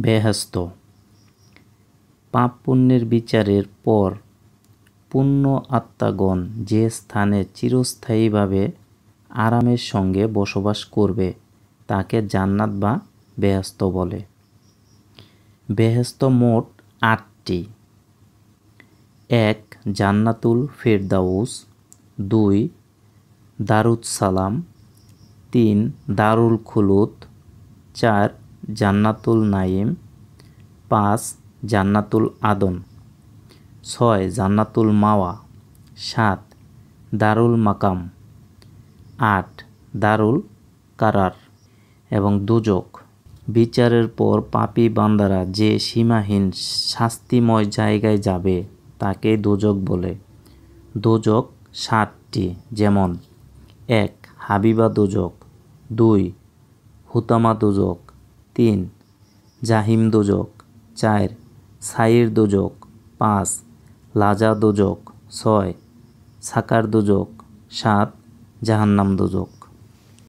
বেহেশত। পাপ পুণ্যের বিচারের পর পুণ্য আত্মাগণ যে স্থানে চিরস্থায়ীভাবে আরামের সঙ্গে বসবাস করবে তাকে জান্নাত বা বেহেশত বলে। বেহেশত মোট ৮টি। ১. জান্নাতুল ফেরদাউস, ২. দারুস সালাম, ৩. দারুল খুলুদ, ৪. জান্নাতুল নাইম, ৫. জান্নাতুল আদন, ৬. জান্নাতুল মাওয়া, ৭. দারুল মাকাম, ৮. দারুল কারার। এবং দোজখ, বিচারের পর পাপী বান্দারা যে সীমাহীন শাস্তিময় জায়গায় যাবে তাকে দোজখ বলে। দোজখ ৭টি, যেমন: ১. হাবিবা দোজখ, ২. হুতামা দোজখ, ৩. জাহিম দোজখ, ৪. সাইর দোজখ, ৫. লাজা দোজখ, ৬. সাকার দোজখ, ৭. জাহান্নাম দোজখ।